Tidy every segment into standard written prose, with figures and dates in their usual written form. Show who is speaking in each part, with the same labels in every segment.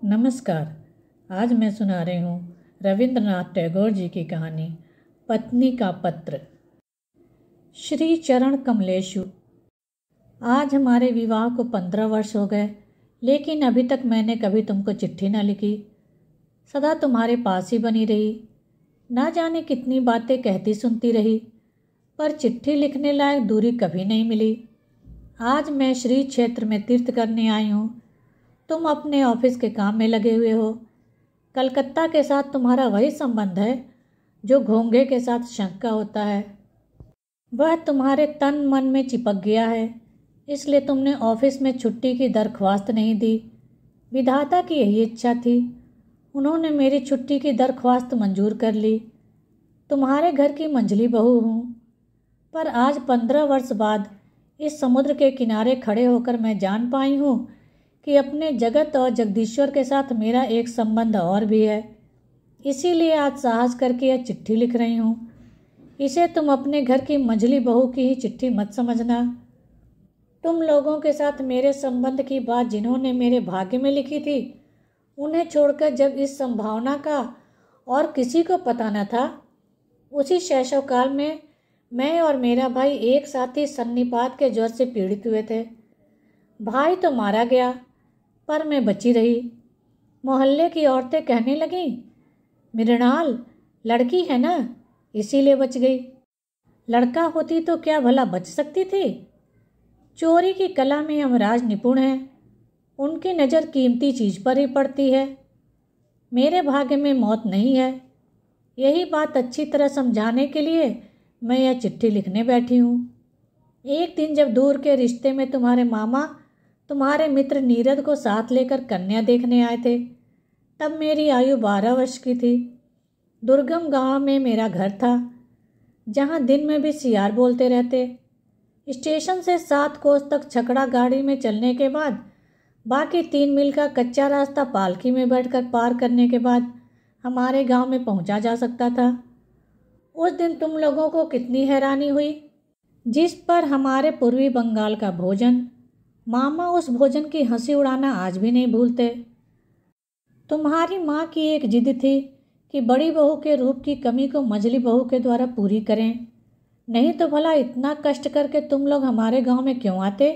Speaker 1: नमस्कार। आज मैं सुना रही हूँ रविंद्रनाथ टैगोर जी की कहानी पत्नी का पत्र। श्री चरण कमलेशु। आज हमारे विवाह को 15 वर्ष हो गए, लेकिन अभी तक मैंने कभी तुमको चिट्ठी न लिखी। सदा तुम्हारे पास ही बनी रही। ना जाने कितनी बातें कहती सुनती रही, पर चिट्ठी लिखने लायक दूरी कभी नहीं मिली। आज मैं श्री क्षेत्र में तीर्थ करने आई हूँ। तुम अपने ऑफिस के काम में लगे हुए हो। कलकत्ता के साथ तुम्हारा वही संबंध है जो घोंघे के साथ शंख का होता है। वह तुम्हारे तन मन में चिपक गया है, इसलिए तुमने ऑफिस में छुट्टी की दरख्वास्त नहीं दी। विधाता की यही इच्छा थी। उन्होंने मेरी छुट्टी की दरख्वास्त मंजूर कर ली। तुम्हारे घर की मंझली बहू हूँ, पर आज 15 वर्ष बाद इस समुद्र के किनारे खड़े होकर मैं जान पाई हूँ कि अपने जगत और जगदीश्वर के साथ मेरा एक संबंध और भी है। इसीलिए आज साहस करके यह चिट्ठी लिख रही हूँ। इसे तुम अपने घर की मंझली बहू की ही चिट्ठी मत समझना। तुम लोगों के साथ मेरे संबंध की बात जिन्होंने मेरे भाग्य में लिखी थी, उन्हें छोड़कर जब इस संभावना का और किसी को पता न था, उसी शैशवकाल में मैं और मेरा भाई एक साथ ही सन्निपात के ज्वर से पीड़ित हुए थे। भाई तो मारा गया, पर मैं बची रही। मोहल्ले की औरतें कहने लगीं, मृणाल लड़की है ना, इसीलिए बच गई। लड़का होती तो क्या भला बच सकती थी? चोरी की कला में यमराज निपुण हैं। उनकी नज़र कीमती चीज़ पर ही पड़ती है। मेरे भाग्य में मौत नहीं है। यही बात अच्छी तरह समझाने के लिए मैं यह चिट्ठी लिखने बैठी हूँ। एक दिन जब दूर के रिश्ते में तुम्हारे मामा तुम्हारे मित्र नीरद को साथ लेकर कन्या देखने आए थे, तब मेरी आयु 12 वर्ष की थी। दुर्गम गांव में मेरा घर था, जहां दिन में भी सियार बोलते रहते। स्टेशन से 7 कोस तक छकड़ा गाड़ी में चलने के बाद बाकी 3 मील का कच्चा रास्ता पालकी में बैठकर पार करने के बाद हमारे गांव में पहुंचा जा सकता था। उस दिन तुम लोगों को कितनी हैरानी हुई, जिस पर हमारे पूर्वी बंगाल का भोजन, मामा उस भोजन की हंसी उड़ाना आज भी नहीं भूलते। तुम्हारी माँ की एक जिद थी कि बड़ी बहू के रूप की कमी को मझली बहू के द्वारा पूरी करें, नहीं तो भला इतना कष्ट करके तुम लोग हमारे गांव में क्यों आते?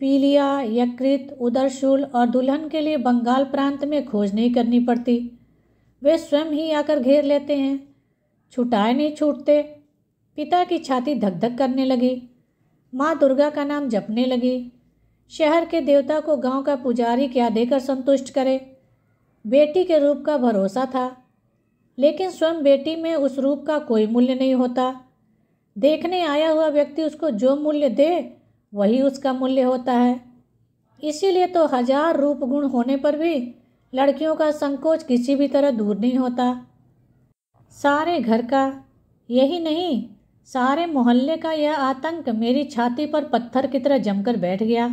Speaker 1: पीलिया, यकृत, उदरशूल और दुल्हन के लिए बंगाल प्रांत में खोज नहीं करनी पड़ती। वे स्वयं ही आकर घेर लेते हैं। छुटाए नहीं छूटते। पिता की छाती धक धक करने लगी। माँ दुर्गा का नाम जपने लगी। शहर के देवता को गांव का पुजारी क्या देकर संतुष्ट करे? बेटी के रूप का भरोसा था, लेकिन स्वयं बेटी में उस रूप का कोई मूल्य नहीं होता। देखने आया हुआ व्यक्ति उसको जो मूल्य दे, वही उसका मूल्य होता है। इसीलिए तो 1000 रूप गुण होने पर भी लड़कियों का संकोच किसी भी तरह दूर नहीं होता। सारे घर का, यही नहीं सारे मोहल्ले का यह आतंक मेरी छाती पर पत्थर की तरह जमकर बैठ गया।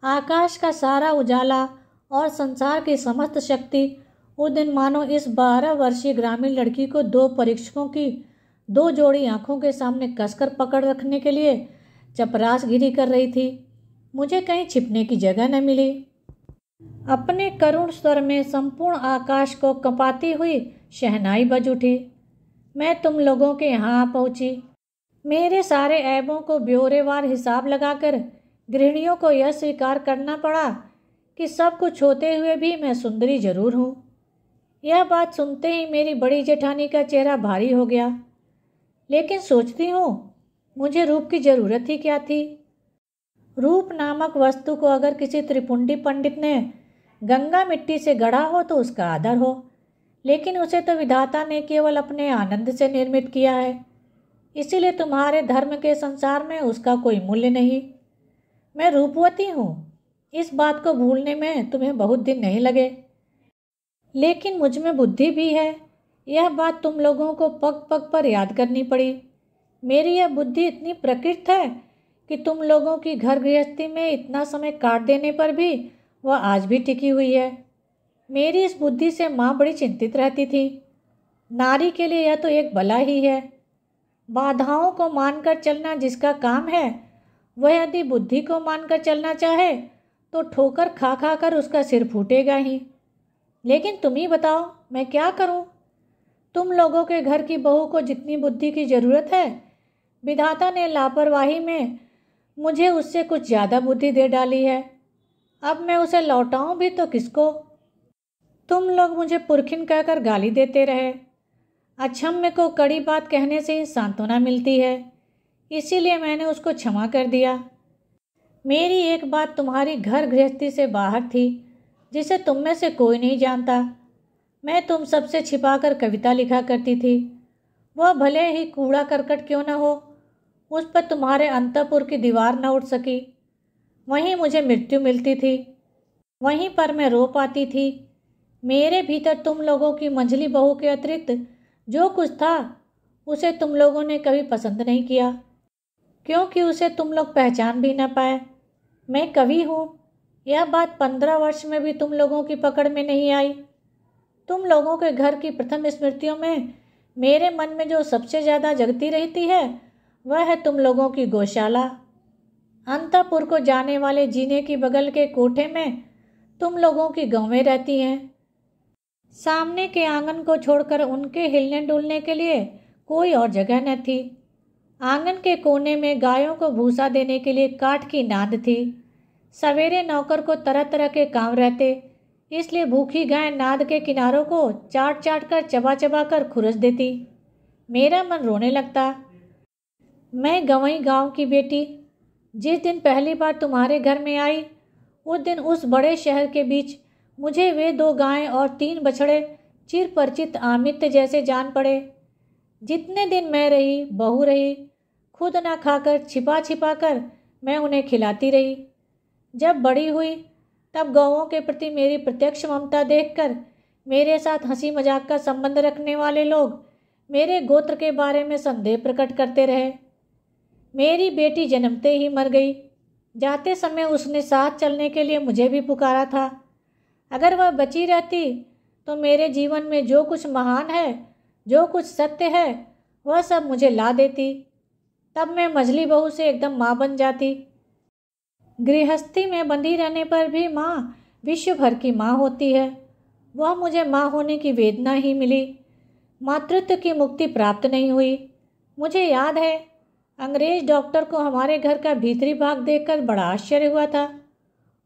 Speaker 1: आकाश का सारा उजाला और संसार की समस्त शक्ति उस दिन मानो इस 12 वर्षीय ग्रामीण लड़की को 2 परीक्षकों की 2 जोड़ी आंखों के सामने कसकर पकड़ रखने के लिए चपरासगिरी कर रही थी। मुझे कहीं छिपने की जगह न मिली। अपने करुण स्वर में संपूर्ण आकाश को कंपाती हुई शहनाई बज उठी। मैं तुम लोगों के यहाँ आ पहुँची। मेरे सारे ऐबों को ब्यौरेवार हिसाब लगाकर गृहिणियों को यह स्वीकार करना पड़ा कि सब कुछ होते हुए भी मैं सुंदरी जरूर हूँ। यह बात सुनते ही मेरी बड़ी जेठानी का चेहरा भारी हो गया। लेकिन सोचती हूँ, मुझे रूप की ज़रूरत ही क्या थी? रूप नामक वस्तु को अगर किसी त्रिपुंडी पंडित ने गंगा मिट्टी से गढ़ा हो तो उसका आदर हो, लेकिन उसे तो विधाता ने केवल अपने आनंद से निर्मित किया है। इसीलिए तुम्हारे धर्म के संसार में उसका कोई मूल्य नहीं। मैं रूपवती हूँ, इस बात को भूलने में तुम्हें बहुत दिन नहीं लगे। लेकिन मुझ में बुद्धि भी है। यह बात तुम लोगों को पग पग पर याद करनी पड़ी। मेरी यह बुद्धि इतनी प्रकृत है कि तुम लोगों की घर गृहस्थी में इतना समय काट देने पर भी वह आज भी टिकी हुई है। मेरी इस बुद्धि से माँ बड़ी चिंतित रहती थी। नारी के लिए यह तो एक बला ही है। बाधाओं को मानकर चलना जिसका काम है, वह यदि बुद्धि को मानकर चलना चाहे तो ठोकर खा खा कर उसका सिर फूटेगा ही। लेकिन तुम ही बताओ मैं क्या करूं? तुम लोगों के घर की बहू को जितनी बुद्धि की ज़रूरत है, विधाता ने लापरवाही में मुझे उससे कुछ ज़्यादा बुद्धि दे डाली है। अब मैं उसे लौटाऊं भी तो किसको? तुम लोग मुझे पुरखिन कहकर गाली देते रहे। अक्षम्य को कड़ी बात कहने से ही सांत्वना मिलती है, इसीलिए मैंने उसको क्षमा कर दिया। मेरी एक बात तुम्हारी घर गृहस्थी से बाहर थी, जिसे तुम में से कोई नहीं जानता। मैं तुम सबसे छिपाकर कविता लिखा करती थी। वह भले ही कूड़ा करकट क्यों न हो, उस पर तुम्हारे अंतःपुर की दीवार न उठ सकी। वहीं मुझे मृत्यु मिलती थी, वहीं पर मैं रो पाती थी। मेरे भीतर तुम लोगों की मंझली बहू के अतिरिक्त जो कुछ था, उसे तुम लोगों ने कभी पसंद नहीं किया, क्योंकि उसे तुम लोग पहचान भी न पाए। मैं कवि हूँ, यह बात 15 वर्ष में भी तुम लोगों की पकड़ में नहीं आई। तुम लोगों के घर की प्रथम स्मृतियों में मेरे मन में जो सबसे ज़्यादा जगती रहती है, वह है तुम लोगों की गौशाला। अंतःपुर को जाने वाले जीने की बगल के कोठे में तुम लोगों की गौवें रहती हैं। सामने के आंगन को छोड़कर उनके हिलने डुलने के लिए कोई और जगह न थी। आंगन के कोने में गायों को भूसा देने के लिए काठ की नाद थी। सवेरे नौकर को तरह तरह के काम रहते, इसलिए भूखी गाय नाद के किनारों को चाट चाट कर चबा चबा कर खुरस देती। मेरा मन रोने लगता। मैं गंवई गांव की बेटी जिस दिन पहली बार तुम्हारे घर में आई, उस दिन उस बड़े शहर के बीच मुझे वे 2 गायें और 3 बछड़े चिर परिचित आमित्य जैसे जान पड़े। जितने दिन मैं रही, बहू रही, खुद ना खाकर छिपा छिपा कर मैं उन्हें खिलाती रही। जब बड़ी हुई तब गौओं के प्रति मेरी प्रत्यक्ष ममता देखकर मेरे साथ हंसी मजाक का संबंध रखने वाले लोग मेरे गोत्र के बारे में संदेह प्रकट करते रहे। मेरी बेटी जन्मते ही मर गई। जाते समय उसने साथ चलने के लिए मुझे भी पुकारा था। अगर वह बची रहती तो मेरे जीवन में जो कुछ महान है, जो कुछ सत्य है, वह सब मुझे ला देती। तब मैं मझली बहू से एकदम माँ बन जाती। गृहस्थी में बंधी रहने पर भी माँ विश्व भर की माँ होती है। वह मुझे माँ होने की वेदना ही मिली, मातृत्व की मुक्ति प्राप्त नहीं हुई। मुझे याद है, अंग्रेज डॉक्टर को हमारे घर का भीतरी भाग देखकर बड़ा आश्चर्य हुआ था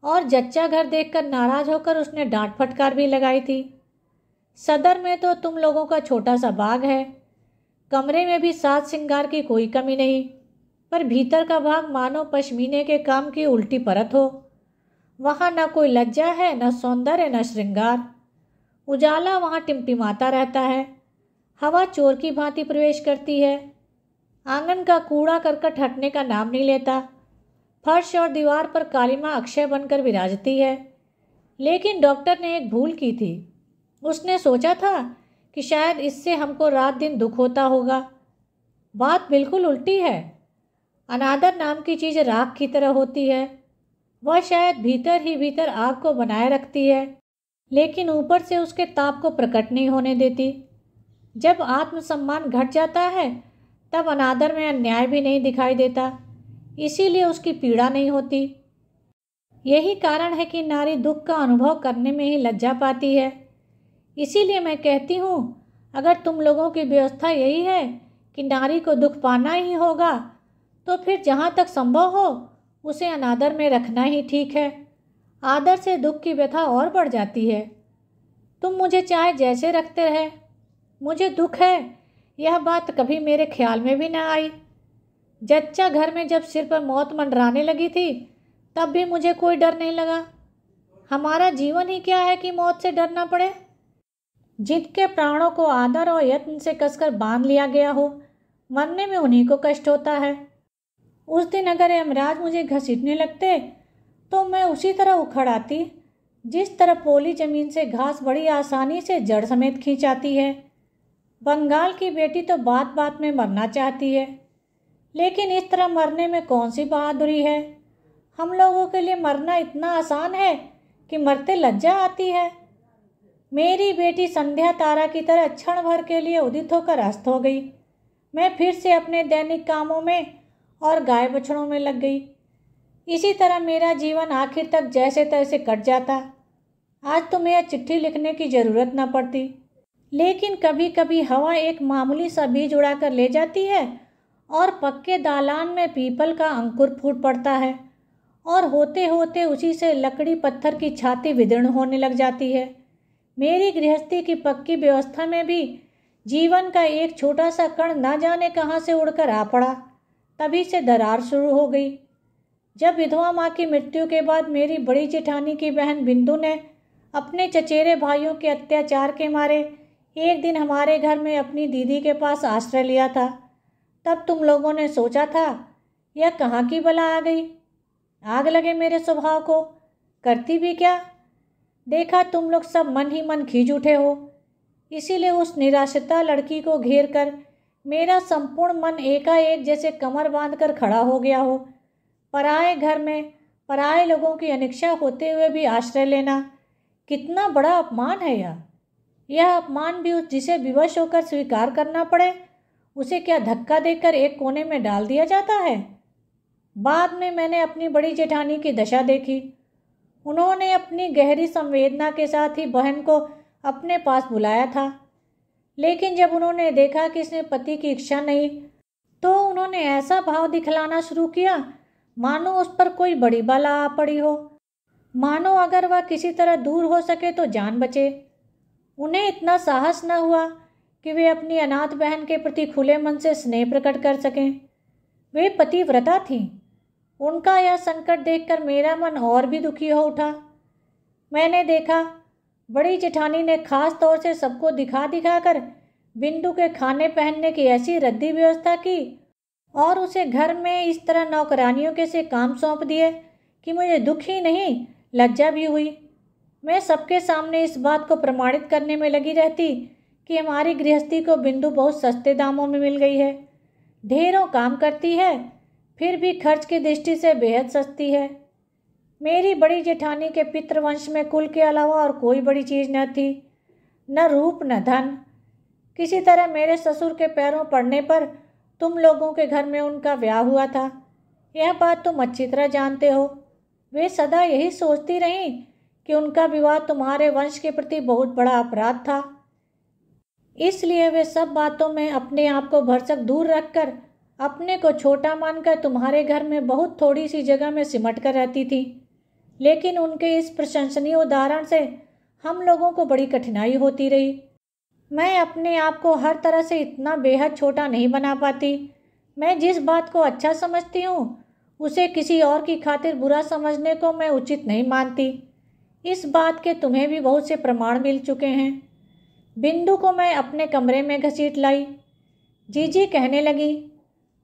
Speaker 1: और जच्चा घर देखकर नाराज होकर उसने डांट फटकार भी लगाई थी। सदर में तो तुम लोगों का छोटा सा बाग है, कमरे में भी साज श्रृंगार की कोई कमी नहीं, पर भीतर का भाग मानो पश्मीने के काम की उल्टी परत हो। वहाँ न कोई लज्जा है, न सौंदर्य, न श्रृंगार। उजाला वहाँ टिमटिमाता रहता है, हवा चोर की भांति प्रवेश करती है। आंगन का कूड़ा करकट हटने का नाम नहीं लेता। फर्श और दीवार पर कालीमा अक्षय बनकर विराजती है। लेकिन डॉक्टर ने एक भूल की थी। उसने सोचा था कि शायद इससे हमको रात दिन दुख होता होगा। बात बिल्कुल उल्टी है। अनादर नाम की चीज़ राख की तरह होती है। वह शायद भीतर ही भीतर आग को बनाए रखती है, लेकिन ऊपर से उसके ताप को प्रकट नहीं होने देती। जब आत्मसम्मान घट जाता है तब अनादर में अन्याय भी नहीं दिखाई देता, इसीलिए उसकी पीड़ा नहीं होती। यही कारण है कि नारी दुख का अनुभव करने में ही लज्जा पाती है। इसीलिए मैं कहती हूँ, अगर तुम लोगों की व्यवस्था यही है कि नारी को दुख पाना ही होगा, तो फिर जहाँ तक संभव हो उसे अनादर में रखना ही ठीक है। आदर से दुख की व्यथा और बढ़ जाती है। तुम मुझे चाहे जैसे रखते रहे, मुझे दुख है यह बात कभी मेरे ख्याल में भी न आई। जच्चा घर में जब सिर पर मौत मंडराने लगी थी, तब भी मुझे कोई डर नहीं लगा। हमारा जीवन ही क्या है कि मौत से डरना पड़े। जिनके प्राणों को आदर और यत्न से कसकर बांध लिया गया हो, मरने में उन्हीं को कष्ट होता है। उस दिन अगर यमराज मुझे घसीटने लगते तो मैं उसी तरह उखड़ आती जिस तरह पोली जमीन से घास बड़ी आसानी से जड़ समेत खींच आती है। बंगाल की बेटी तो बात बात में मरना चाहती है, लेकिन इस तरह मरने में कौन सी बहादुरी है। हम लोगों के लिए मरना इतना आसान है कि मरते लज्जा आती है। मेरी बेटी संध्या तारा की तरह क्षण भर के लिए उदित होकर अस्त हो गई। मैं फिर से अपने दैनिक कामों में और गाय बछड़ों में लग गई। इसी तरह मेरा जीवन आखिर तक जैसे तैसे कट जाता। आज तो मैं चिट्ठी लिखने की ज़रूरत न पड़ती, लेकिन कभी कभी हवा एक मामूली सा बीज उड़ाकर ले जाती है और पक्के दालान में पीपल का अंकुर फूट पड़ता है और होते होते उसी से लकड़ी पत्थर की छाती विदीर्ण होने लग जाती है। मेरी गृहस्थी की पक्की व्यवस्था में भी जीवन का एक छोटा सा कण न जाने कहाँ से उड़कर आ पड़ा। तभी से दरार शुरू हो गई। जब विधवा माँ की मृत्यु के बाद मेरी बड़ी जेठानी की बहन बिंदु ने अपने चचेरे भाइयों के अत्याचार के मारे एक दिन हमारे घर में अपनी दीदी के पास आश्रय लिया था, तब तुम लोगों ने सोचा था यह कहाँ की बला आ गई। आग लगे मेरे स्वभाव को, करती भी क्या। देखा तुम लोग सब मन ही मन खींच उठे हो, इसीलिए उस निराश्रिता लड़की को घेर कर मेरा संपूर्ण मन एकाएक जैसे कमर बांधकर खड़ा हो गया हो। पराए घर में पराए लोगों की अनिच्छा होते हुए भी आश्रय लेना कितना बड़ा अपमान है। यह अपमान भी जिसे विवश होकर स्वीकार करना पड़े, उसे क्या धक्का देकर एक कोने में डाल दिया जाता है। बाद में मैंने अपनी बड़ी जेठानी की दशा देखी। उन्होंने अपनी गहरी संवेदना के साथ ही बहन को अपने पास बुलाया था, लेकिन जब उन्होंने देखा कि इसमें पति की इच्छा नहीं, तो उन्होंने ऐसा भाव दिखलाना शुरू किया मानो उस पर कोई बड़ी बला आ पड़ी हो, मानो अगर वह किसी तरह दूर हो सके तो जान बचे। उन्हें इतना साहस न हुआ कि वे अपनी अनाथ बहन के प्रति खुले मन से स्नेह प्रकट कर सकें। वे पतिव्रता थीं। उनका यह संकट देखकर मेरा मन और भी दुखी हो उठा। मैंने देखा बड़ी जेठानी ने खास तौर से सबको दिखा दिखाकर बिंदु के खाने पहनने की ऐसी रद्दी व्यवस्था की और उसे घर में इस तरह नौकरानियों के से काम सौंप दिए कि मुझे दुख ही नहीं लज्जा भी हुई। मैं सबके सामने इस बात को प्रमाणित करने में लगी रहती कि हमारी गृहस्थी को बिंदु बहुत सस्ते दामों में मिल गई है, ढेरों काम करती है, फिर भी खर्च की दृष्टि से बेहद सस्ती है। मेरी बड़ी जेठानी के पितृवंश में कुल के अलावा और कोई बड़ी चीज़ न थी, न रूप न धन। किसी तरह मेरे ससुर के पैरों पड़ने पर तुम लोगों के घर में उनका ब्याह हुआ था। यह बात तुम अच्छी तरह जानते हो। वे सदा यही सोचती रहीं कि उनका विवाह तुम्हारे वंश के प्रति बहुत बड़ा अपराध था, इसलिए वे सब बातों में अपने आप को भरसक दूर रखकर अपने को छोटा मानकर तुम्हारे घर में बहुत थोड़ी सी जगह में सिमट कर रहती थी। लेकिन उनके इस प्रशंसनीय उदाहरण से हम लोगों को बड़ी कठिनाई होती रही। मैं अपने आप को हर तरह से इतना बेहद छोटा नहीं बना पाती। मैं जिस बात को अच्छा समझती हूँ उसे किसी और की खातिर बुरा समझने को मैं उचित नहीं मानती। इस बात के तुम्हें भी बहुत से प्रमाण मिल चुके हैं। बिंदु को मैं अपने कमरे में घसीट लाई। जीजी कहने लगी,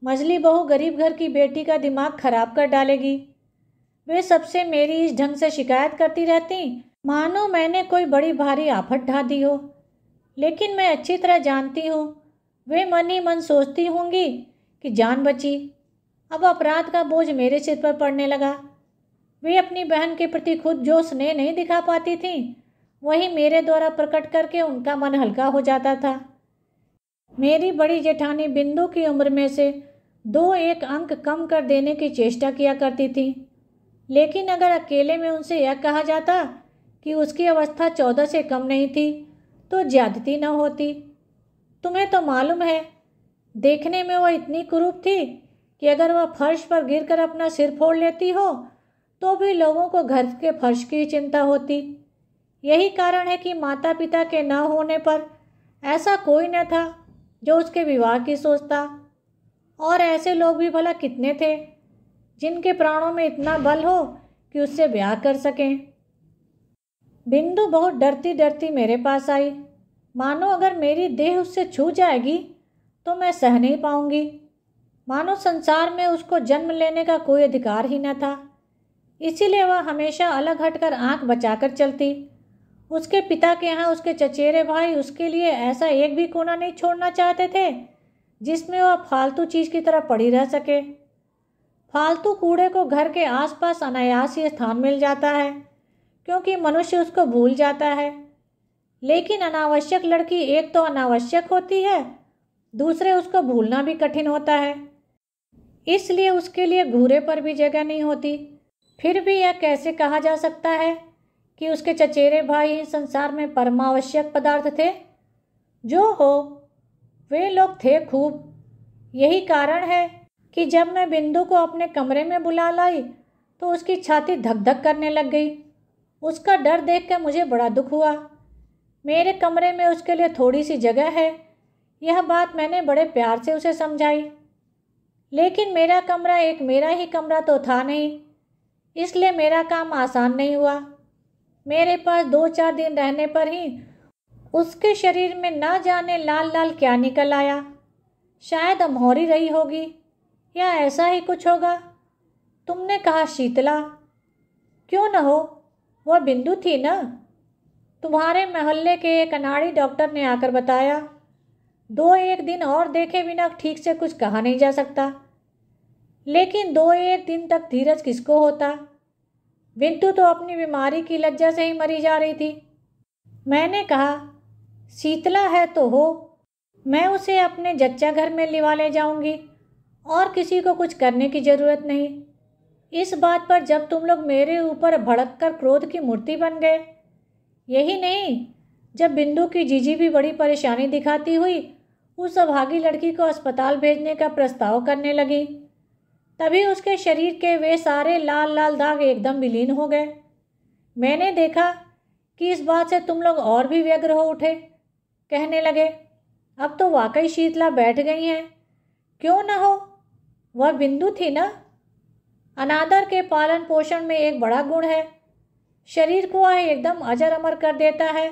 Speaker 1: मझली बहू गरीब घर की बेटी का दिमाग खराब कर डालेगी। वे सबसे मेरी इस ढंग से शिकायत करती रहती मानो मैंने कोई बड़ी भारी आफत ढा दी हो। लेकिन मैं अच्छी तरह जानती हूँ वे मन ही मन सोचती होंगी कि जान बची, अब अपराध का बोझ मेरे सिर पर पड़ने लगा। वे अपनी बहन के प्रति खुद जो स्नेह नहीं दिखा पाती थीं, वही मेरे द्वारा प्रकट करके उनका मन हल्का हो जाता था। मेरी बड़ी जेठानी बिंदु की उम्र में से 2-1 अंक कम कर देने की चेष्टा किया करती थी, लेकिन अगर अकेले में उनसे यह कहा जाता कि उसकी अवस्था 14 से कम नहीं थी तो ज्यादती न होती। तुम्हें तो मालूम है, देखने में वह इतनी कुरूप थी कि अगर वह फर्श पर गिरकर अपना सिर फोड़ लेती हो तो भी लोगों को घर के फर्श की चिंता होती। यही कारण है कि माता पिता के न होने पर ऐसा कोई न था जो उसके विवाह की सोचता। और ऐसे लोग भी भला कितने थे जिनके प्राणों में इतना बल हो कि उससे ब्याह कर सकें। बिंदु बहुत डरती डरती मेरे पास आई, मानो अगर मेरी देह उससे छू जाएगी तो मैं सह नहीं पाऊंगी, मानो संसार में उसको जन्म लेने का कोई अधिकार ही न था। इसीलिए वह हमेशा अलग हटकर आंख बचाकर चलती। उसके पिता के यहाँ उसके चचेरे भाई उसके लिए ऐसा एक भी कोना नहीं छोड़ना चाहते थे जिसमें वह फालतू चीज़ की तरह पड़ी रह सके। फालतू कूड़े को घर के आसपास अनायास ही स्थान मिल जाता है क्योंकि मनुष्य उसको भूल जाता है, लेकिन अनावश्यक लड़की एक तो अनावश्यक होती है, दूसरे उसको भूलना भी कठिन होता है। इसलिए उसके लिए घूरे पर भी जगह नहीं होती। फिर भी यह कैसे कहा जा सकता है कि उसके चचेरे भाई इस संसार में परमावश्यक पदार्थ थे? जो हो, वे लोग थे खूब। यही कारण है कि जब मैं बिंदु को अपने कमरे में बुला लाई तो उसकी छाती धक धक करने लग गई। उसका डर देखकर मुझे बड़ा दुख हुआ। मेरे कमरे में उसके लिए थोड़ी सी जगह है, यह बात मैंने बड़े प्यार से उसे समझाई। लेकिन मेरा कमरा एक मेरा ही कमरा तो था नहीं, इसलिए मेरा काम आसान नहीं हुआ। मेरे पास 2-4 दिन रहने पर ही उसके शरीर में ना जाने लाल लाल क्या निकल आया। शायद अमौरी रही होगी या ऐसा ही कुछ होगा। तुमने कहा शीतला, क्यों न हो, वह बिंदु थी ना? तुम्हारे मोहल्ले के एक अनाड़ी डॉक्टर ने आकर बताया। 2-1 दिन और देखे बिना ठीक से कुछ कहा नहीं जा सकता। लेकिन 2-1 दिन तक धीरज किसको होता? बिंदु तो अपनी बीमारी की लज्जा से ही मरी जा रही थी। मैंने कहा, शीतला है तो हो, मैं उसे अपने जच्चा घर में लिवा ले जाऊंगी और किसी को कुछ करने की ज़रूरत नहीं। इस बात पर जब तुम लोग मेरे ऊपर भड़क कर क्रोध की मूर्ति बन गए, यही नहीं, जब बिंदु की जीजी भी बड़ी परेशानी दिखाती हुई उस अभागी लड़की को अस्पताल भेजने का प्रस्ताव करने लगी, तभी उसके शरीर के वे सारे लाल लाल दाग एकदम विलीन हो गए। मैंने देखा कि इस बात से तुम लोग और भी व्यग्र हो उठे। कहने लगे, अब तो वाकई शीतला बैठ गई हैं। क्यों न हो, वह बिंदु थी ना? अनादर के पालन पोषण में एक बड़ा गुण है, शरीर को वह एकदम अजर अमर कर देता है।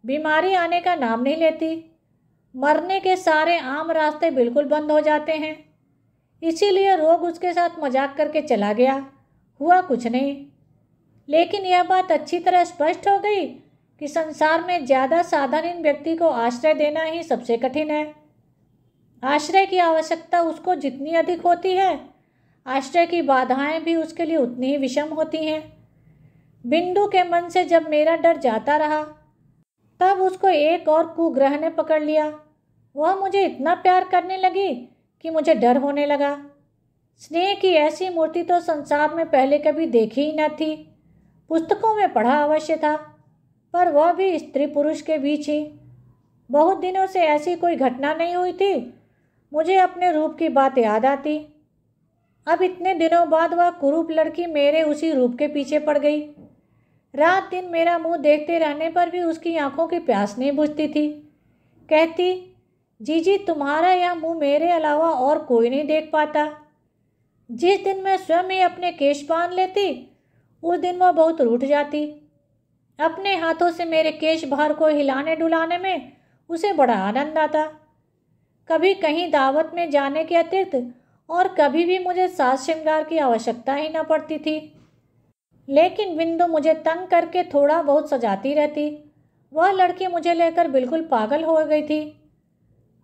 Speaker 1: बीमारी आने का नाम नहीं लेती, मरने के सारे आम रास्ते बिल्कुल बंद हो जाते हैं। इसीलिए रोग उसके साथ मजाक करके चला गया, हुआ कुछ नहीं। लेकिन यह बात अच्छी तरह स्पष्ट हो गई कि संसार में ज़्यादा साधारण व्यक्ति को आश्रय देना ही सबसे कठिन है। आश्रय की आवश्यकता उसको जितनी अधिक होती है, आश्रय की बाधाएं भी उसके लिए उतनी ही विषम होती हैं। बिंदु के मन से जब मेरा डर जाता रहा, तब उसको एक और कुग्रह ने पकड़ लिया। वह मुझे इतना प्यार करने लगी कि मुझे डर होने लगा। स्नेह की ऐसी मूर्ति तो संसार में पहले कभी देखी ही न थी। पुस्तकों में पढ़ा अवश्य था, पर वह भी स्त्री पुरुष के बीच ही। बहुत दिनों से ऐसी कोई घटना नहीं हुई थी। मुझे अपने रूप की बात याद आती। अब इतने दिनों बाद वह कुरूप लड़की मेरे उसी रूप के पीछे पड़ गई। रात दिन मेरा मुंह देखते रहने पर भी उसकी आंखों की प्यास नहीं बुझती थी। कहती, जीजी तुम्हारा यह मुंह मेरे अलावा और कोई नहीं देख पाता। जिस दिन मैं स्वयं ही अपने केश बांध लेती, उस दिन वह बहुत रूठ जाती। अपने हाथों से मेरे केश भार को हिलाने डुलाने में उसे बड़ा आनंद आता। कभी कहीं दावत में जाने के अतिरिक्त और कभी भी मुझे साज श्रृंगार की आवश्यकता ही न पड़ती थी। लेकिन बिंदु मुझे तंग करके थोड़ा बहुत सजाती रहती। वह लड़की मुझे लेकर बिल्कुल पागल हो गई थी।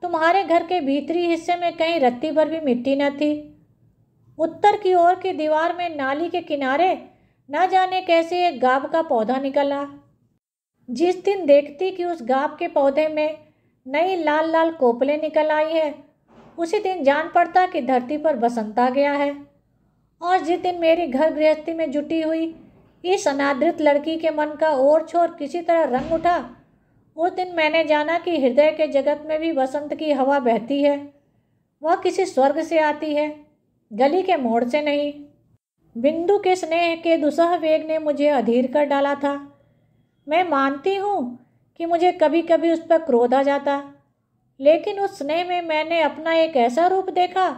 Speaker 1: तुम्हारे घर के भीतरी हिस्से में कहीं रत्ती भर भी मिट्टी न थी। उत्तर की ओर की दीवार में नाली के किनारे न जाने कैसे एक गाब का पौधा निकला। जिस दिन देखती कि उस गाब के पौधे में नई लाल लाल कोपलें निकल आई है, उसी दिन जान पड़ता कि धरती पर बसंत आ गया है। और जिस दिन मेरी घर गृहस्थी में जुटी हुई इस अनादृत लड़की के मन का ओर छोर किसी तरह रंग उठा, उस दिन मैंने जाना कि हृदय के जगत में भी बसंत की हवा बहती है। वह किसी स्वर्ग से आती है, गली के मोड़ से नहीं। बिंदु के स्नेह के दुसह वेग ने मुझे अधीर कर डाला था। मैं मानती हूँ कि मुझे कभी कभी उस पर क्रोध आ जाता, लेकिन उस स्नेह में मैंने अपना एक ऐसा रूप देखा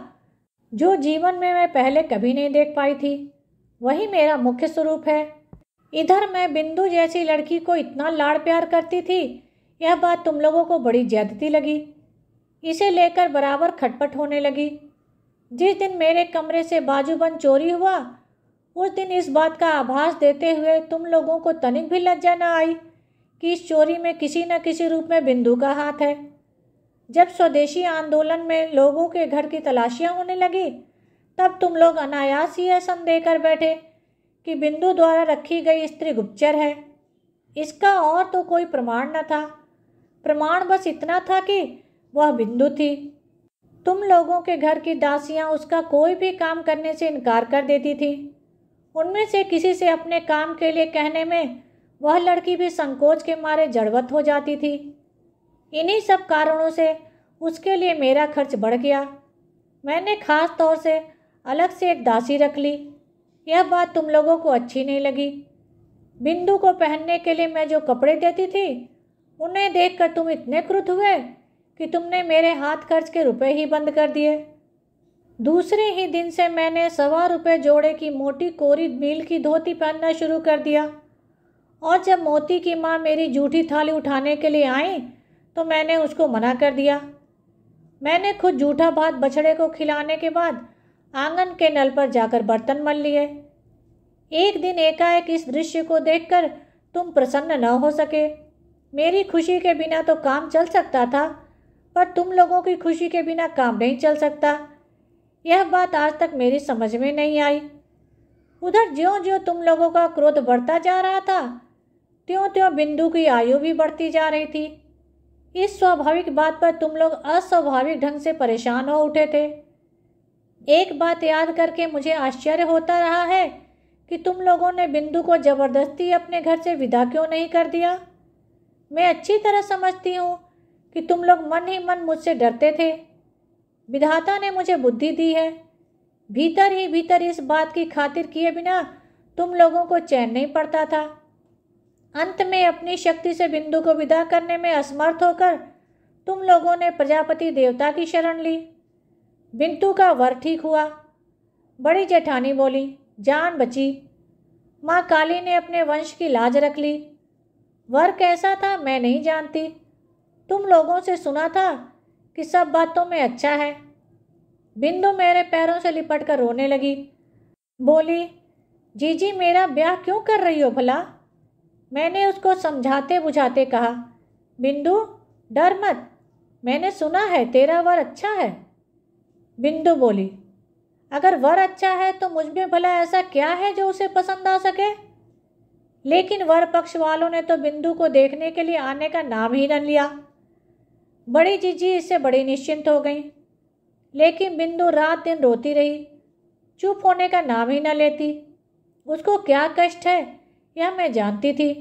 Speaker 1: जो जीवन में मैं पहले कभी नहीं देख पाई थी। वही मेरा मुख्य स्वरूप है। इधर मैं बिंदु जैसी लड़की को इतना लाड़ प्यार करती थी, यह बात तुम लोगों को बड़ी ज्यादती लगी। इसे लेकर बराबर खटपट होने लगी। जिस दिन मेरे कमरे से बाजूबंद चोरी हुआ, उस दिन इस बात का आभास देते हुए तुम लोगों को तनिक भी लज्जा न आई कि इस चोरी में किसी न किसी रूप में बिंदु का हाथ है। जब स्वदेशी आंदोलन में लोगों के घर की तलाशियां होने लगी, तब तुम लोग अनायास ही यह संदेह कर बैठे कि बिंदु द्वारा रखी गई स्त्री गुप्तचर है। इसका और तो कोई प्रमाण न था। प्रमाण बस इतना था कि वह बिंदु थी। तुम लोगों के घर की दासियां उसका कोई भी काम करने से इनकार कर देती थी। उनमें से किसी से अपने काम के लिए कहने में वह लड़की भी संकोच के मारे जड़वत हो जाती थी। इन्हीं सब कारणों से उसके लिए मेरा खर्च बढ़ गया। मैंने खास तौर से अलग से एक दासी रख ली। यह बात तुम लोगों को अच्छी नहीं लगी। बिंदु को पहनने के लिए मैं जो कपड़े देती थी उन्हें देखकर तुम इतने क्रुद्ध हुए कि तुमने मेरे हाथ खर्च के रुपए ही बंद कर दिए। दूसरे ही दिन से मैंने ₹1.25 जोड़े की मोटी कोरी मील की धोती पहनना शुरू कर दिया। और जब मोती की माँ मेरी जूठी थाली उठाने के लिए आई तो मैंने उसको मना कर दिया। मैंने खुद जूठा भात बछड़े को खिलाने के बाद आंगन के नल पर जाकर बर्तन मल लिए। एक दिन एकाएक इस दृश्य को देखकर तुम प्रसन्न न हो सके। मेरी खुशी के बिना तो काम चल सकता था, पर तुम लोगों की खुशी के बिना काम नहीं चल सकता। यह बात आज तक मेरी समझ में नहीं आई। उधर ज्यों ज्यों तुम लोगों का क्रोध बढ़ता जा रहा था, त्यों त्यों बिंदु की आयु भी बढ़ती जा रही थी। इस स्वाभाविक बात पर तुम लोग अस्वाभाविक ढंग से परेशान हो उठे थे। एक बात याद करके मुझे आश्चर्य होता रहा है कि तुम लोगों ने बिंदु को जबरदस्ती अपने घर से विदा क्यों नहीं कर दिया। मैं अच्छी तरह समझती हूँ कि तुम लोग मन ही मन मुझसे डरते थे। विधाता ने मुझे बुद्धि दी है। भीतर ही भीतर इस बात की खातिर किए बिना तुम लोगों को चैन नहीं पड़ता था। अंत में अपनी शक्ति से बिंदु को विदा करने में असमर्थ होकर तुम लोगों ने प्रजापति देवता की शरण ली। बिंदु का वर ठीक हुआ। बड़ी जेठानी बोली, जान बची। माँ काली ने अपने वंश की लाज रख ली। वर कैसा था मैं नहीं जानती। तुम लोगों से सुना था कि सब बातों में अच्छा है। बिंदु मेरे पैरों से लिपट कर रोने लगी। बोली, जीजी मेरा ब्याह क्यों कर रही हो भला। मैंने उसको समझाते बुझाते कहा, बिंदु डर मत, मैंने सुना है तेरा वर अच्छा है। बिंदु बोली, अगर वर अच्छा है तो मुझ में भला ऐसा क्या है जो उसे पसंद आ सके। लेकिन वर पक्ष वालों ने तो बिंदु को देखने के लिए आने का नाम ही न लिया। बड़ी जीजी इससे बड़ी निश्चिंत हो गई। लेकिन बिंदु रात दिन रोती रही, चुप होने का नाम ही न लेती। उसको क्या कष्ट है यह मैं जानती थी।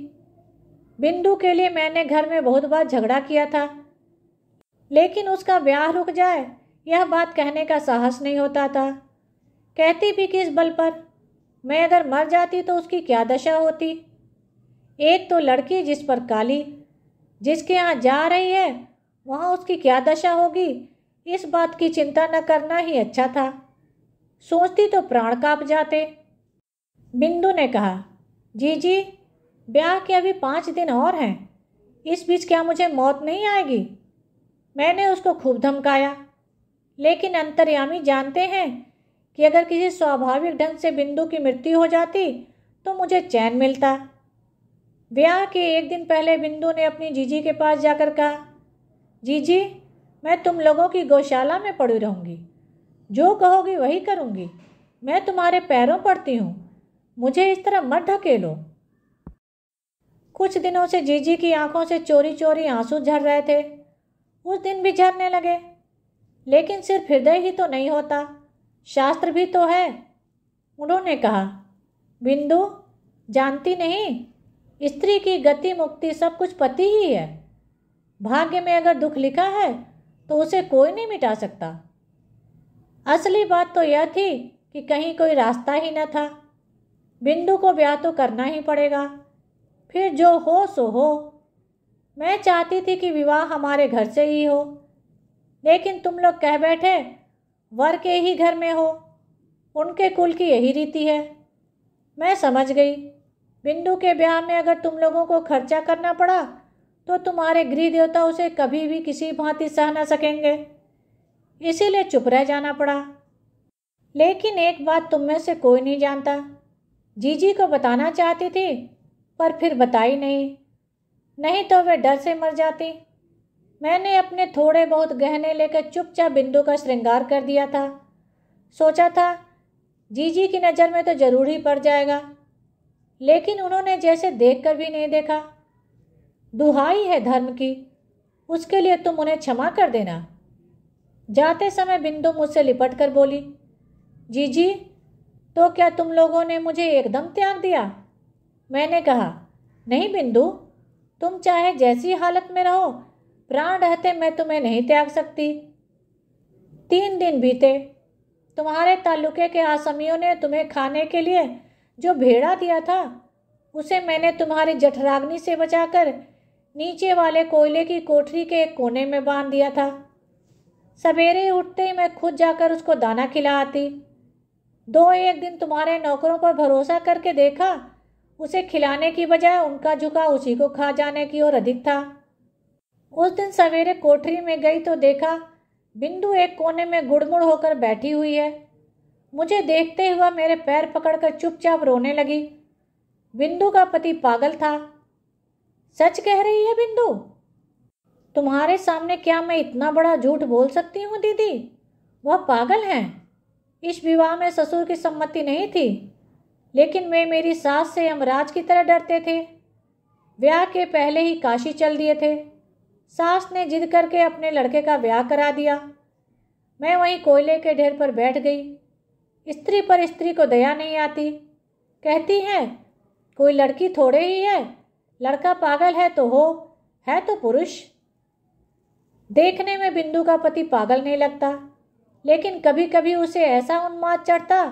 Speaker 1: बिंदु के लिए मैंने घर में बहुत बार झगड़ा किया था, लेकिन उसका ब्याह रुक जाए यह बात कहने का साहस नहीं होता था। कहती भी किस बल पर। मैं अगर मर जाती तो उसकी क्या दशा होती। एक तो लड़की जिस पर काली, जिसके यहाँ जा रही है वहाँ उसकी क्या दशा होगी, इस बात की चिंता न करना ही अच्छा था। सोचती तो प्राण कांप जाते। बिंदु ने कहा, जीजी ब्याह के अभी 5 दिन और हैं, इस बीच क्या मुझे मौत नहीं आएगी। मैंने उसको खूब धमकाया, लेकिन अंतर्यामी जानते हैं कि अगर किसी स्वाभाविक ढंग से बिंदु की मृत्यु हो जाती तो मुझे चैन मिलता। ब्याह के एक दिन पहले बिंदु ने अपनी जीजी के पास जाकर कहा, जीजी मैं तुम लोगों की गौशाला में पड़ी रहूँगी, जो कहोगी वही करूँगी, मैं तुम्हारे पैरों पड़ती हूँ, मुझे इस तरह मत ढकेलो। कुछ दिनों से जीजी की आंखों से चोरी चोरी आंसू झर रहे थे। उस दिन भी झरने लगे। लेकिन सिर्फ हृदय ही तो नहीं होता, शास्त्र भी तो है। उन्होंने कहा, बिंदु जानती नहीं, स्त्री की गति मुक्ति सब कुछ पति ही है। भाग्य में अगर दुख लिखा है तो उसे कोई नहीं मिटा सकता। असली बात तो यह थी कि कहीं कोई रास्ता ही न था। बिंदु को ब्याह तो करना ही पड़ेगा, फिर जो हो सो हो। मैं चाहती थी कि विवाह हमारे घर से ही हो, लेकिन तुम लोग कह बैठे वर के ही घर में हो, उनके कुल की यही रीति है। मैं समझ गई, बिंदु के ब्याह में अगर तुम लोगों को खर्चा करना पड़ा तो तुम्हारे गृह देवता उसे कभी भी किसी भांति सह न सकेंगे, इसीलिए चुप रह जाना पड़ा। लेकिन एक बात तुम में से कोई नहीं जानता। जीजी को बताना चाहती थी पर फिर बताई नहीं तो वे डर से मर जाती। मैंने अपने थोड़े बहुत गहने लेकर चुपचाप बिंदु का श्रृंगार कर दिया था। सोचा था जीजी की नज़र में तो जरूर ही पड़ जाएगा, लेकिन उन्होंने जैसे देखकर भी नहीं देखा। दुहाई है धर्म की, उसके लिए तुम उन्हें क्षमा कर देना। जाते समय बिंदु मुझसे लिपट कर बोली, जीजी, तो क्या तुम लोगों ने मुझे एकदम त्याग दिया? मैंने कहा, नहीं बिंदु, तुम चाहे जैसी हालत में रहो, प्राण रहते मैं तुम्हें नहीं त्याग सकती। 3 दिन बीते। तुम्हारे ताल्लुके के आसमियों ने तुम्हें खाने के लिए जो भेड़ा दिया था, उसे मैंने तुम्हारी जठराग्नि से बचाकर नीचे वाले कोयले की कोठरी के एक कोने में बांध दिया था। सवेरे उठते ही मैं खुद जाकर उसको दाना खिला आती। 2-1 दिन तुम्हारे नौकरों पर भरोसा करके देखा, उसे खिलाने की बजाय उनका झुकाव उसी को खा जाने की ओर अधिक था। उस दिन सवेरे कोठरी में गई तो देखा बिंदु एक कोने में गुड़मुड़ होकर बैठी हुई है। मुझे देखते हुआ मेरे पैर पकड़कर चुपचाप रोने लगी। बिंदु का पति पागल था। सच कह रही है बिंदु? तुम्हारे सामने क्या मैं इतना बड़ा झूठ बोल सकती हूँ दीदी? वह पागल हैं। इस विवाह में ससुर की सम्मति नहीं थी, लेकिन वे मेरी सास से यमराज की तरह डरते थे। ब्याह के पहले ही काशी चल दिए थे। सास ने जिद करके अपने लड़के का ब्याह करा दिया। मैं वहीं कोयले के ढेर पर बैठ गई। स्त्री पर स्त्री को दया नहीं आती। कहती है कोई लड़की थोड़े ही है, लड़का पागल है तो है तो पुरुष। देखने में बिंदु का पति पागल नहीं लगता, लेकिन कभी कभी उसे ऐसा उन्माद चढ़ता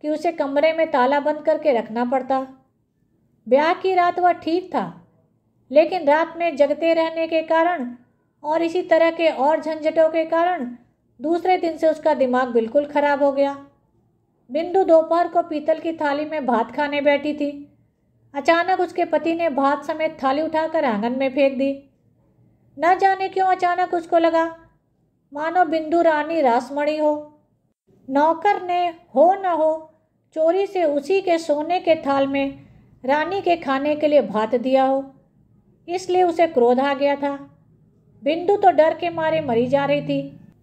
Speaker 1: कि उसे कमरे में ताला बंद करके रखना पड़ता। ब्याह की रात वह ठीक था, लेकिन रात में जगते रहने के कारण और इसी तरह के और झंझटों के कारण दूसरे दिन से उसका दिमाग बिल्कुल खराब हो गया। बिंदु दोपहर को पीतल की थाली में भात खाने बैठी थी। अचानक उसके पति ने भात समेत थाली उठाकर आंगन में फेंक दी। न जाने क्यों अचानक उसको लगा मानो बिंदु रानी रासमणी हो। नौकर ने हो न हो चोरी से उसी के सोने के थाल में रानी के खाने के लिए भात दिया हो, इसलिए उसे क्रोध आ गया था। बिंदु तो डर के मारे मरी जा रही थी।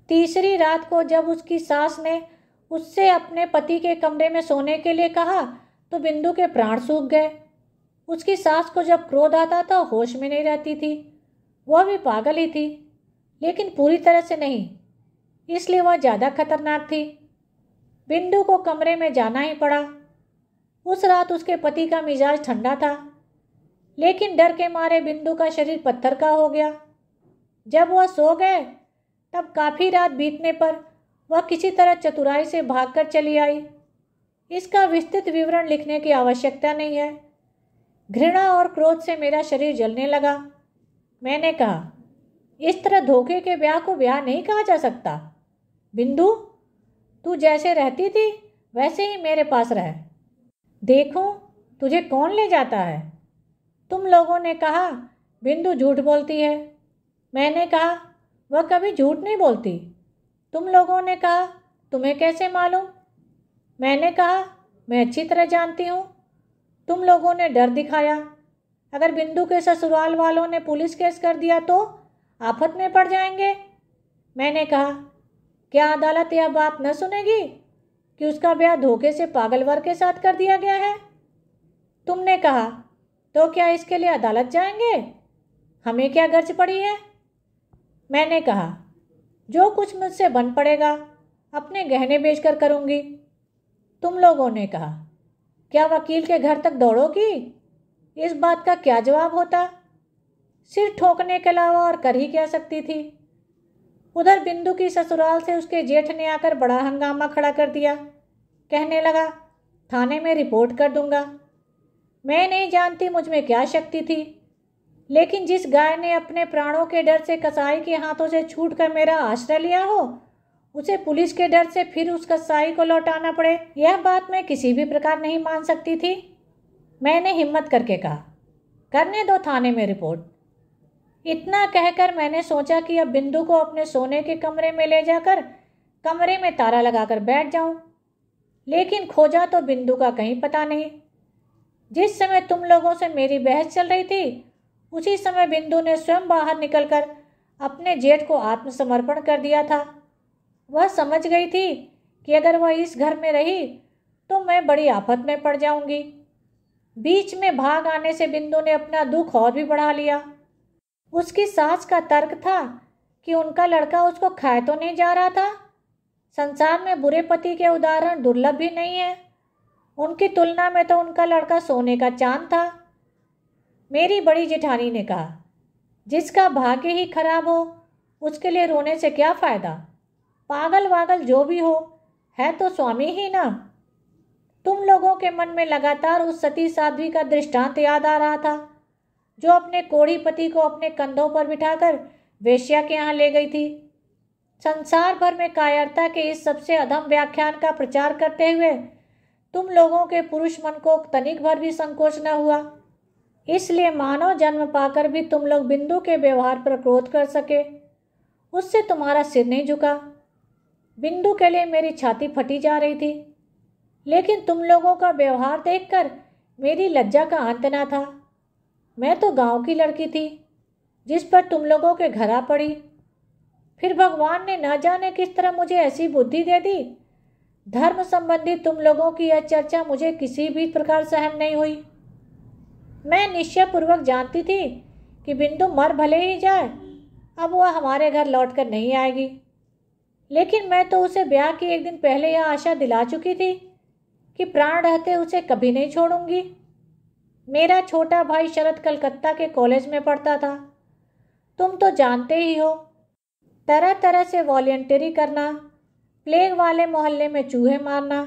Speaker 1: तीसरी रात को जब उसकी सास ने उससे अपने पति के कमरे में सोने के लिए कहा तो बिंदु के प्राण सूख गए। उसकी सास को जब क्रोध आता था होश में नहीं रहती थी। वह भी पागल ही थी, लेकिन पूरी तरह से नहीं, इसलिए वह ज़्यादा खतरनाक थी। बिंदु को कमरे में जाना ही पड़ा। उस रात उसके पति का मिजाज ठंडा था, लेकिन डर के मारे बिंदु का शरीर पत्थर का हो गया। जब वह सो गए तब काफ़ी रात बीतने पर वह किसी तरह चतुराई से भागकर चली आई। इसका विस्तृत विवरण लिखने की आवश्यकता नहीं है। घृणा और क्रोध से मेरा शरीर जलने लगा। मैंने कहा, इस तरह धोखे के ब्याह को ब्याह नहीं कहा जा सकता। बिंदु, तू जैसे रहती थी वैसे ही मेरे पास रह। देखूं तुझे कौन ले जाता है। तुम लोगों ने कहा बिंदु झूठ बोलती है। मैंने कहा वह कभी झूठ नहीं बोलती। तुम लोगों ने कहा तुम्हें कैसे मालूम। मैंने कहा मैं अच्छी तरह जानती हूँ। तुम लोगों ने डर दिखाया। अगर बिंदु के ससुराल वालों ने पुलिस केस कर दिया तो आफत में पड़ जाएंगे। मैंने कहा क्या अदालत यह बात न सुनेगी कि उसका ब्याह धोखे से पागल वर्ग के साथ कर दिया गया है। तुमने कहा तो क्या इसके लिए अदालत जाएंगे, हमें क्या गर्ज पड़ी है। मैंने कहा जो कुछ मुझसे बन पड़ेगा अपने गहने बेचकर करूँगी। तुम लोगों ने कहा क्या वकील के घर तक दौड़ोगी। इस बात का क्या जवाब होता। सिर ठोकने के अलावा और कर ही क्या सकती थी। उधर बिंदु की ससुराल से उसके जेठ ने आकर बड़ा हंगामा खड़ा कर दिया। कहने लगा थाने में रिपोर्ट कर दूंगा। मैं नहीं जानती मुझ में क्या शक्ति थी, लेकिन जिस गाय ने अपने प्राणों के डर से कसाई के हाथों से छूटकर मेरा आश्रय लिया हो, उसे पुलिस के डर से फिर उस कसाई को लौटाना पड़े, यह बात मैं किसी भी प्रकार नहीं मान सकती थी। मैंने हिम्मत करके कहा करने दो थाने में रिपोर्ट। इतना कहकर मैंने सोचा कि अब बिंदु को अपने सोने के कमरे में ले जाकर कमरे में ताला लगाकर बैठ जाऊं, लेकिन खोजा तो बिंदु का कहीं पता नहीं। जिस समय तुम लोगों से मेरी बहस चल रही थी, उसी समय बिंदु ने स्वयं बाहर निकलकर अपने जेठ को आत्मसमर्पण कर दिया था। वह समझ गई थी कि अगर वह इस घर में रही तो मैं बड़ी आफत में पड़ जाऊंगी। बीच में भाग आने से बिंदु ने अपना दुख और भी बढ़ा लिया। उसकी सास का तर्क था कि उनका लड़का उसको खाए तो नहीं जा रहा था। संसार में बुरे पति के उदाहरण दुर्लभ भी नहीं है। उनकी तुलना में तो उनका लड़का सोने का चांद था। मेरी बड़ी जेठानी ने कहा, जिसका भाग्य ही खराब हो उसके लिए रोने से क्या फ़ायदा। पागल वागल जो भी हो, है तो स्वामी ही ना। तुम लोगों के मन में लगातार उस सती साध्वी का दृष्टांत याद आ रहा था, जो अपने कोढ़ी पति को अपने कंधों पर बिठाकर वेश्या के यहाँ ले गई थी। संसार भर में कायरता के इस सबसे अधम व्याख्यान का प्रचार करते हुए तुम लोगों के पुरुष मन को तनिक भर भी संकोच न हुआ। इसलिए मानव जन्म पाकर भी तुम लोग बिंदु के व्यवहार पर क्रोध कर सके, उससे तुम्हारा सिर नहीं झुका। बिंदु के लिए मेरी छाती फटी जा रही थी, लेकिन तुम लोगों का व्यवहार देखकर मेरी लज्जा का अंत न था। मैं तो गांव की लड़की थी, जिस पर तुम लोगों के घर आ पड़ी। फिर भगवान ने न जाने किस तरह मुझे ऐसी बुद्धि दे दी। धर्म संबंधी तुम लोगों की यह चर्चा मुझे किसी भी प्रकार सहन नहीं हुई। मैं निश्चयपूर्वक जानती थी कि बिंदु मर भले ही जाए, अब वह हमारे घर लौटकर नहीं आएगी। लेकिन मैं तो उसे ब्याह के एक दिन पहले यह आशा दिला चुकी थी कि प्राण रहते उसे कभी नहीं छोड़ूंगी। मेरा छोटा भाई शरद कलकत्ता के कॉलेज में पढ़ता था। तुम तो जानते ही हो, तरह तरह से वॉलंटियरी करना, प्लेग वाले मोहल्ले में चूहे मारना,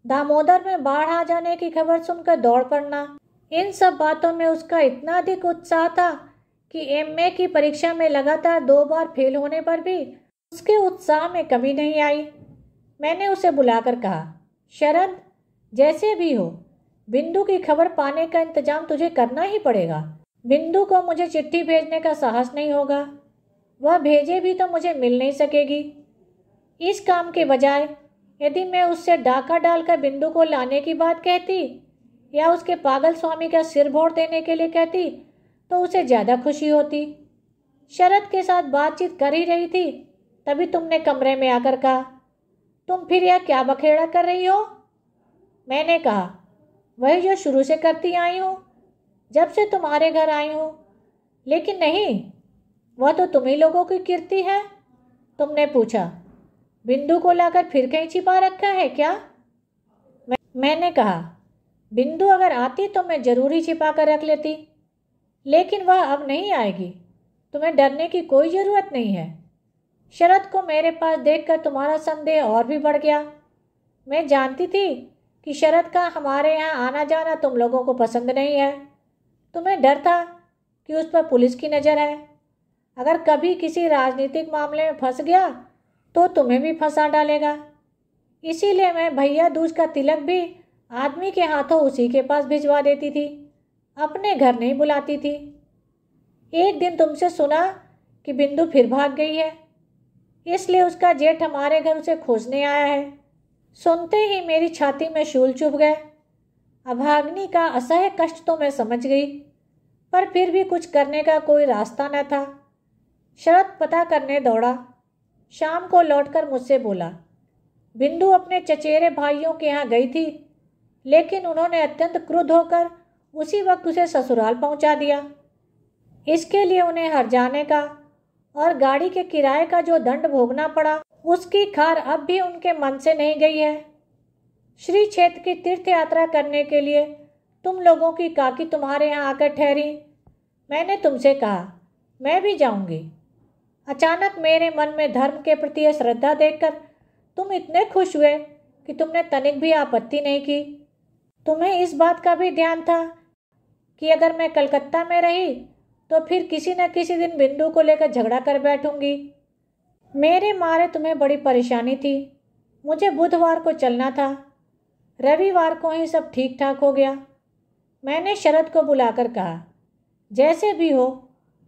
Speaker 1: दामोदर में बाढ़ आ जाने की खबर सुनकर दौड़ पड़ना, इन सब बातों में उसका इतना अधिक उत्साह था कि एमए की परीक्षा में लगातार 2 बार फेल होने पर भी उसके उत्साह में कमी नहीं आई। मैंने उसे बुलाकर कहा, शरद, जैसे भी हो बिंदु की खबर पाने का इंतजाम तुझे करना ही पड़ेगा। बिंदु को मुझे चिट्ठी भेजने का साहस नहीं होगा, वह भेजे भी तो मुझे मिल नहीं सकेगी। इस काम के बजाय यदि मैं उससे डाका डालकर बिंदु को लाने की बात कहती या उसके पागल स्वामी का सिर फोड़ देने के लिए कहती तो उसे ज़्यादा खुशी होती। शरद के साथ बातचीत कर ही रही थी, तभी तुमने कमरे में आकर कहा, तुम फिर यह क्या बखेड़ा कर रही हो। मैंने कहा, वही जो शुरू से करती आई हूँ, जब से तुम्हारे घर आई हूँ। लेकिन नहीं, वह तो तुम्ही लोगों की कीर्ति है। तुमने पूछा, बिंदु को लाकर फिर कहीं छिपा रखा है क्या। मैंने कहा, बिंदु अगर आती तो मैं जरूर ही छिपा कर रख लेती, लेकिन वह अब नहीं आएगी। तुम्हें डरने की कोई ज़रूरत नहीं है। शरद को मेरे पास देखकर तुम्हारा संदेह और भी बढ़ गया। मैं जानती थी कि शरद का हमारे यहाँ आना जाना तुम लोगों को पसंद नहीं है। तुम्हें डर था कि उस पर पुलिस की नज़र है। अगर कभी किसी राजनीतिक मामले में फंस गया तो तुम्हें भी फंसा डालेगा। इसीलिए मैं भैया दूज का तिलक भी आदमी के हाथों उसी के पास भिजवा देती थी, अपने घर नहीं बुलाती थी। एक दिन तुमसे सुना कि बिंदु फिर भाग गई है, इसलिए उसका जेठ हमारे घर उसे खोजने आया है। सुनते ही मेरी छाती में शूल चुभ गए। अभाग्नि का असह्य कष्ट तो मैं समझ गई, पर फिर भी कुछ करने का कोई रास्ता न था। शरद पता करने दौड़ा। शाम को लौटकर मुझसे बोला, बिंदु अपने चचेरे भाइयों के यहाँ गई थी, लेकिन उन्होंने अत्यंत क्रुद्ध होकर उसी वक्त उसे ससुराल पहुंचा दिया। इसके लिए उन्हें हर्जाने का और गाड़ी के किराए का जो दंड भोगना पड़ा, उसकी खार अब भी उनके मन से नहीं गई है। श्री क्षेत्र की तीर्थ यात्रा करने के लिए तुम लोगों की काकी तुम्हारे यहाँ आकर ठहरी। मैंने तुमसे कहा, मैं भी जाऊंगी। अचानक मेरे मन में धर्म के प्रति श्रद्धा देखकर तुम इतने खुश हुए कि तुमने तनिक भी आपत्ति नहीं की। तुम्हें इस बात का भी ध्यान था कि अगर मैं कलकत्ता में रही तो फिर किसी न किसी दिन बिंदु को लेकर झगड़ा कर बैठूंगी। मेरे मारे तुम्हें बड़ी परेशानी थी। मुझे बुधवार को चलना था, रविवार को ही सब ठीक ठाक हो गया। मैंने शरद को बुलाकर कहा, जैसे भी हो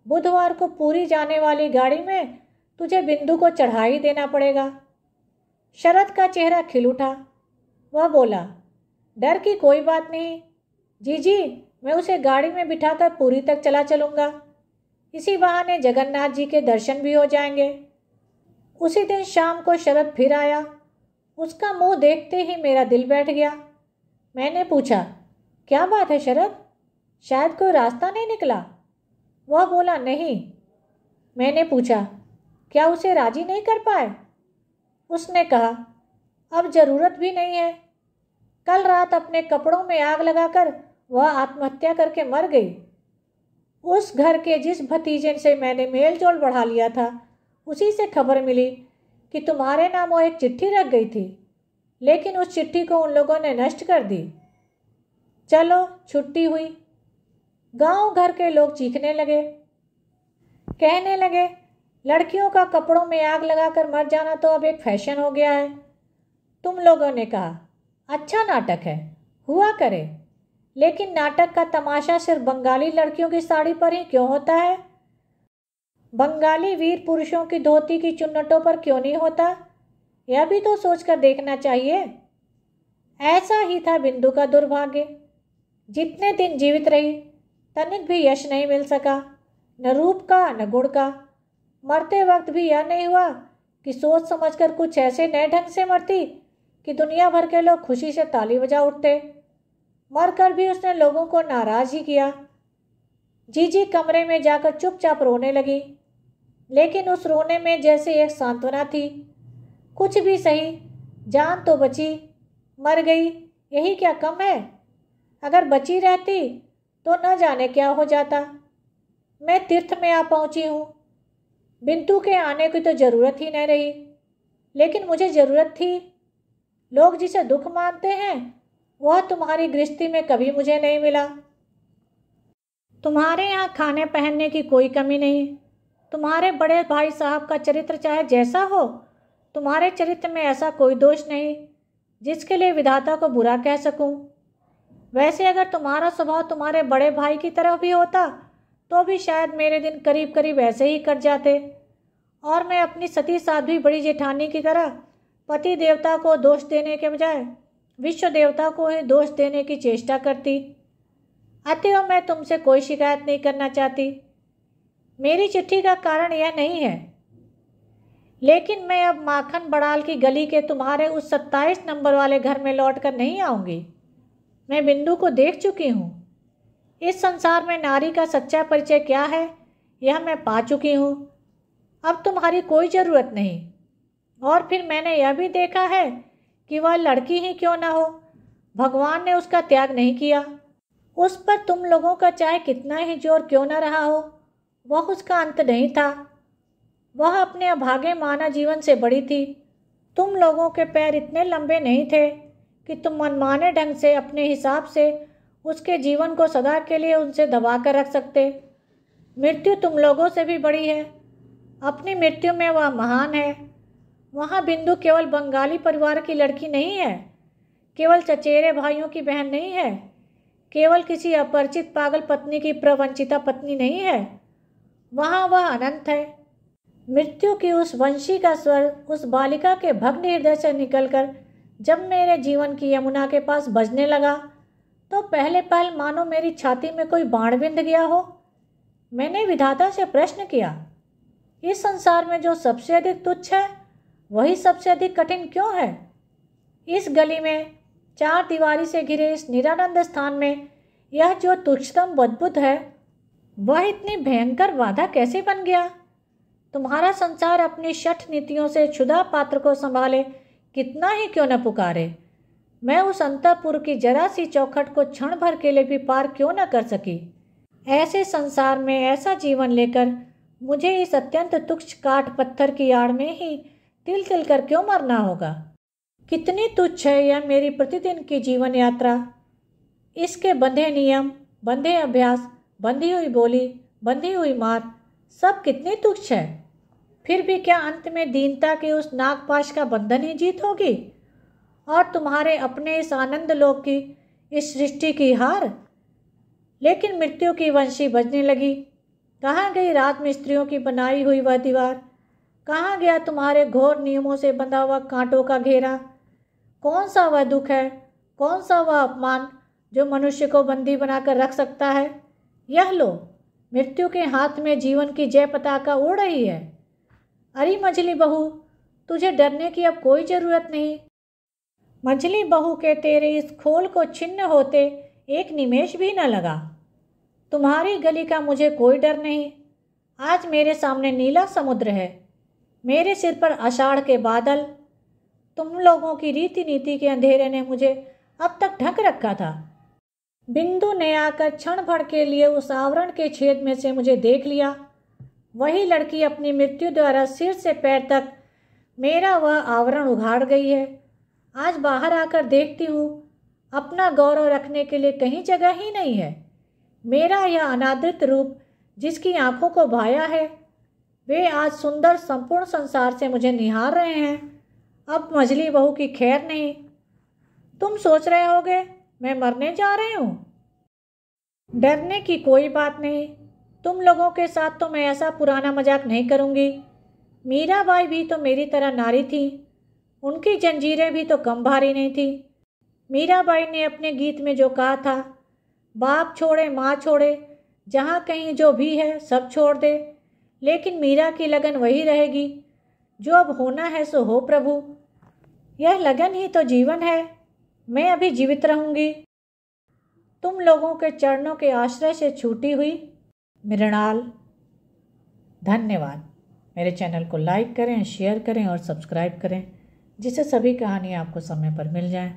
Speaker 1: बुधवार को पूरी जाने वाली गाड़ी में तुझे बिंदु को चढ़ा ही देना पड़ेगा। शरद का चेहरा खिल उठा। वह बोला, डर की कोई बात नहीं जीजी, मैं उसे गाड़ी में बिठाकर पूरी तक चला चलूँगा। इसी बहाने जगन्नाथ जी के दर्शन भी हो जाएंगे। उसी दिन शाम को शरद फिर आया। उसका मुंह देखते ही मेरा दिल बैठ गया। मैंने पूछा, क्या बात है शरद, शायद कोई रास्ता नहीं निकला। वह बोला, नहीं। मैंने पूछा, क्या उसे राजी नहीं कर पाए? उसने कहा, अब जरूरत भी नहीं है। कल रात अपने कपड़ों में आग लगाकर वह आत्महत्या करके मर गई। उस घर के जिस भतीजे से मैंने मेल जोल बढ़ा लिया था, उसी से खबर मिली कि तुम्हारे नाम वो एक चिट्ठी रख गई थी, लेकिन उस चिट्ठी को उन लोगों ने नष्ट कर दी। चलो, छुट्टी हुई। गांव घर के लोग चीखने लगे, कहने लगे, लड़कियों का कपड़ों में आग लगाकर मर जाना तो अब एक फैशन हो गया है। तुम लोगों ने कहा, अच्छा नाटक है, हुआ करे, लेकिन नाटक का तमाशा सिर्फ बंगाली लड़कियों की साड़ी पर ही क्यों होता है? बंगाली वीर पुरुषों की धोती की चुन्नटों पर क्यों नहीं होता? यह भी तो सोचकर देखना चाहिए। ऐसा ही था बिंदु का दुर्भाग्य। जितने दिन जीवित रही, तनिक भी यश नहीं मिल सका, न रूप का न गुण का। मरते वक्त भी यह नहीं हुआ कि सोच समझकर कुछ ऐसे नए ढंग से मरती कि दुनिया भर के लोग खुशी से ताली बजा उठते। मरकर भी उसने लोगों को नाराज ही किया। जीजी कमरे में जाकर चुपचाप रोने लगी, लेकिन उस रोने में जैसे एक सांत्वना थी। कुछ भी सही, जान तो बची, मर गई, यही क्या कम है? अगर बची रहती तो न जाने क्या हो जाता। मैं तीर्थ में आ पहुंची हूँ। बिंदु के आने की तो जरूरत ही नहीं रही, लेकिन मुझे जरूरत थी। लोग जिसे दुख मानते हैं वह तुम्हारी गृहस्थी में कभी मुझे नहीं मिला। तुम्हारे यहाँ खाने पहनने की कोई कमी नहीं। तुम्हारे बड़े भाई साहब का चरित्र चाहे जैसा हो, तुम्हारे चरित्र में ऐसा कोई दोष नहीं जिसके लिए विधाता को बुरा कह सकूं। वैसे अगर तुम्हारा स्वभाव तुम्हारे बड़े भाई की तरह भी होता तो भी शायद मेरे दिन करीब करीब ऐसे ही कट जाते, और मैं अपनी सती साध्वी बड़ी जेठानी की तरह पति देवता को दोष देने के बजाय विश्व देवता को ही दोष देने की चेष्टा करती। अतएव मैं तुमसे कोई शिकायत नहीं करना चाहती। मेरी चिट्ठी का कारण यह नहीं है, लेकिन मैं अब माखन बड़ाल की गली के तुम्हारे उस 27 नंबर वाले घर में लौट कर नहीं आऊँगी। मैं बिंदु को देख चुकी हूँ। इस संसार में नारी का सच्चा परिचय क्या है यह मैं पा चुकी हूँ। अब तुम्हारी कोई ज़रूरत नहीं। और फिर मैंने यह भी देखा है कि वह लड़की ही क्यों ना हो, भगवान ने उसका त्याग नहीं किया। उस पर तुम लोगों का चाहे कितना ही जोर क्यों न रहा हो, वह उसका अंत नहीं था। वह अपने अभागे माना जीवन से बड़ी थी। तुम लोगों के पैर इतने लंबे नहीं थे कि तुम मनमाने ढंग से अपने हिसाब से उसके जीवन को सदा के लिए उनसे दबा कर रख सकते। मृत्यु तुम लोगों से भी बड़ी है। अपनी मृत्यु में वह महान है। वहाँ बिंदु केवल बंगाली परिवार की लड़की नहीं है, केवल चचेरे भाइयों की बहन नहीं है, केवल किसी अपरिचित पागल पत्नी की प्रवंचिता पत्नी नहीं है। वहाँ वह अनंत है। मृत्यु की उस वंशी का स्वर उस बालिका के भग्न हृदय से निकलकर जब मेरे जीवन की यमुना के पास बजने लगा तो पहले पहल मानो मेरी छाती में कोई बाण बिंध गया हो। मैंने विधाता से प्रश्न किया, इस संसार में जो सबसे अधिक तुच्छ है वही सबसे अधिक कठिन क्यों है? इस गली में 4 दीवारी से घिरे इस निरानंद स्थान में यह जो तुच्छतम अद्भुत है वह इतनी भयंकर बाधा कैसे बन गया? तुम्हारा संसार अपनी शठ नीतियों से क्षुधा पात्र को संभाले कितना ही क्यों न पुकारे, मैं उस अंतःपुर की जरा सी चौखट को क्षण भर के लिए भी पार क्यों न कर सकी। ऐसे संसार में ऐसा जीवन लेकर मुझे इस अत्यंत तुच्छ काठ पत्थर की आड़ में ही तिल तिल कर क्यों मरना होगा? कितनी तुच्छ है यह मेरी प्रतिदिन की जीवन यात्रा। इसके बंधे नियम, बंधे अभ्यास, बंधी हुई बोली, बंधी हुई मार, सब कितनी तुच्छ है। फिर भी क्या अंत में दीनता के उस नागपाश का बंधन ही जीत होगी और तुम्हारे अपने इस आनंद लोक की, इस सृष्टि की हार? लेकिन मृत्यु की वंशी बजने लगी। कहाँ गई राजमिस्त्रियों की बनाई हुई वह दीवार? कहाँ गया तुम्हारे घोर नियमों से बंधा हुआ कांटों का घेरा? कौन सा वह दुख है, कौन सा वह अपमान जो मनुष्य को बंदी बनाकर रख सकता है? यह लो, मृत्यु के हाथ में जीवन की जय पताका उड़ रही है। अरे मझली बहू, तुझे डरने की अब कोई ज़रूरत नहीं। मझली बहू के तेरे इस खोल को छिन्न होते एक निमेष भी न लगा। तुम्हारी गली का मुझे कोई डर नहीं। आज मेरे सामने नीला समुद्र है, मेरे सिर पर आषाढ़ के बादल। तुम लोगों की रीति नीति के अंधेरे ने मुझे अब तक ढक रखा था। बिंदु ने आकर क्षण भर के लिए उस आवरण के छेद में से मुझे देख लिया। वही लड़की अपनी मृत्यु द्वारा सिर से पैर तक मेरा वह आवरण उघाड़ गई है। आज बाहर आकर देखती हूँ अपना गौरव रखने के लिए कहीं जगह ही नहीं है। मेरा यह अनादृत रूप जिसकी आंखों को भाया है, वे आज सुंदर संपूर्ण संसार से मुझे निहार रहे हैं। अब मझली बहू की खैर नहीं। तुम सोच रहे होगे मैं मरने जा रही हूँ। डरने की कोई बात नहीं। तुम लोगों के साथ तो मैं ऐसा पुराना मजाक नहीं करूँगी। मीराबाई भी तो मेरी तरह नारी थी। उनकी जंजीरें भी तो कम भारी नहीं थी। मीराबाई ने अपने गीत में जो कहा था, बाप छोड़े माँ छोड़े, जहाँ कहीं जो भी है सब छोड़ दे, लेकिन मीरा की लगन वही रहेगी। जो अब होना है सो हो प्रभु। यह लगन ही तो जीवन है। मैं अभी जीवित रहूँगी। तुम लोगों के चरणों के आश्रय से छूटी हुई मृणाल। धन्यवाद। मेरे चैनल को लाइक करें, शेयर करें और सब्सक्राइब करें, जिससे सभी कहानियाँ आपको समय पर मिल जाएं।